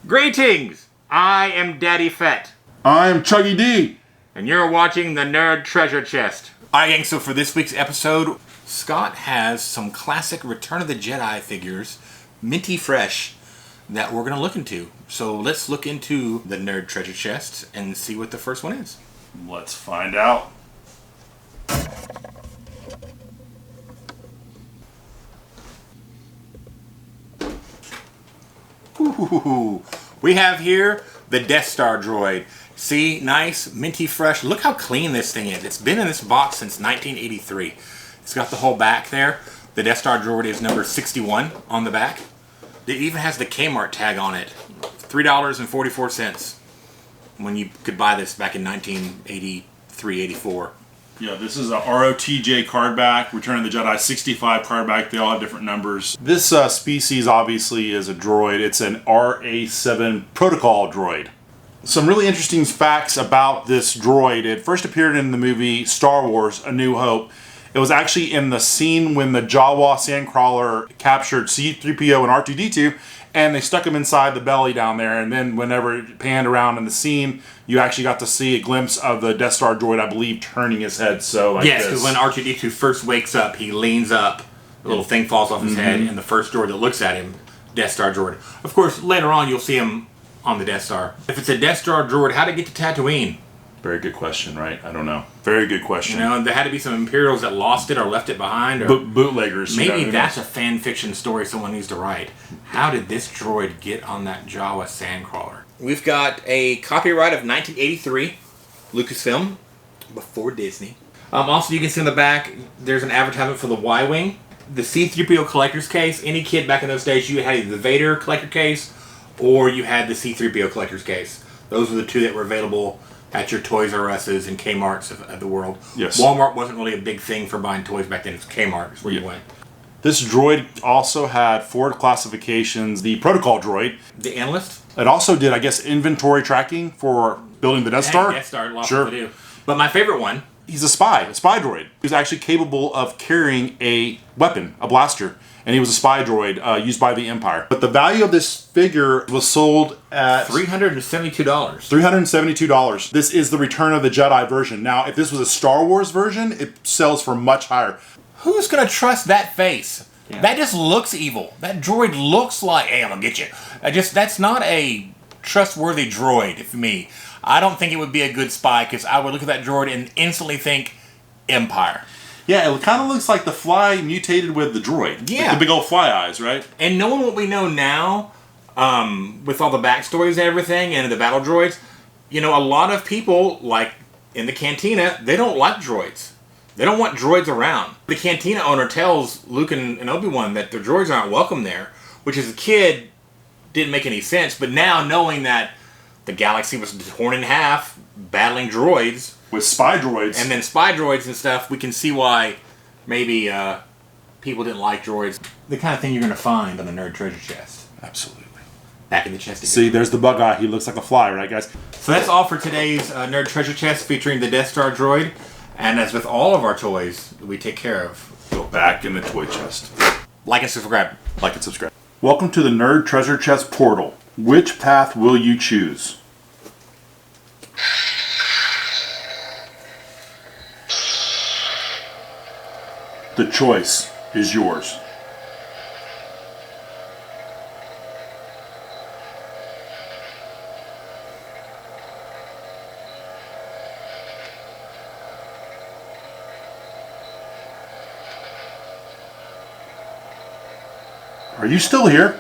Greetings! I am Daddy Fett, I'm Chuggy D. and you're watching the Nerd Treasure Chest. Alright gang, so for this week's episode, Scott has some classic Return of the Jedi figures, minty fresh, that we're going to look into. So let's look into the Nerd Treasure Chest and see what the first one is. Let's find out. Ooh, we have here the Death Star droid. See, nice, minty fresh. Look how clean this thing is. It's been in this box since 1983. It's got the whole back there. The Death Star droid is number 61 on the back. It even has the Kmart tag on it. $3.44 when you could buy this back in 1983, 84. Yeah, this is a ROTJ card back, Return of the Jedi 65 card back. They all have different numbers. This species obviously is a droid. It's an RA7 protocol droid. Some really interesting facts about this droid. It first appeared in the movie Star Wars: A New Hope. It was actually in the scene when the Jawa sandcrawler captured C-3PO and R2-D2, and they stuck him inside the belly down there, and then whenever it panned around in the scene, you actually got to see a glimpse of the Death Star droid, I believe, turning his head so like yes, this. because when R2-D2 first wakes up, he leans up, a little thing falls off his head, and the first droid that looks at him, Death Star droid. Of course, later on, you'll see him on the Death Star. If it's a Death Star droid, how'd it get to Tatooine? Very good question, right? I don't know. Very good question. You know, there had to be some Imperials that lost it or left it behind. Or bootleggers. maybe that's a fan fiction story someone needs to write. How did this droid get on that Jawa sandcrawler? We've got a copyright of 1983, Lucasfilm, before Disney. Also, you can see in the back, there's an advertisement for the Y-Wing. The C-3PO collector's case. Any kid back in those days, you had either the Vader collector case or you had the C-3PO collector's case. Those were the two that were available at your Toys R Us's and Kmart's of the world. Yes. Walmart wasn't really a big thing for buying toys back then. It's Kmart is where you went. This droid also had 4 classifications. The protocol droid. The Analyst? It also did, I guess, inventory tracking for building the Death Star. Death Star, lots Sure. to do. But my favorite one. He's a spy droid. He's actually capable of carrying a weapon, a blaster. And he was a spy droid used by the Empire. But the value of this figure was sold at $372. $372. This is the Return of the Jedi version. Now, if this was a Star Wars version, it sells for much higher. Who's going to trust that face? Yeah. That just looks evil. That droid looks like, hey, I'm going to get you. That's not a trustworthy droid for me. I don't think it would be a good spy because I would look at that droid and instantly think Empire. Yeah, it kind of looks like the fly mutated with the droid. Yeah. Like the big old fly eyes, right? And knowing what we know now, with all the backstories and everything, and the battle droids, you know, a lot of people, like in the Cantina, they don't like droids. They don't want droids around. The Cantina owner tells Luke and Obi-Wan that the droids aren't welcome there, which as a kid didn't make any sense. But now, knowing that the galaxy was torn in half, battling droids, with spy droids. and then spy droids and stuff, we can see why maybe people didn't like droids. The kind of thing you're going to find on the Nerd Treasure Chest. Absolutely. Back in the chest again. See, there's the bug eye. He looks like a fly, right, guys? So that's all for today's Nerd Treasure Chest featuring the Death Star droid. And as with all of our toys that we take care of, Go back in the toy chest. like and subscribe. Like and subscribe. Welcome to the Nerd Treasure Chest portal. Which path will you choose? The choice is yours. Are you still here?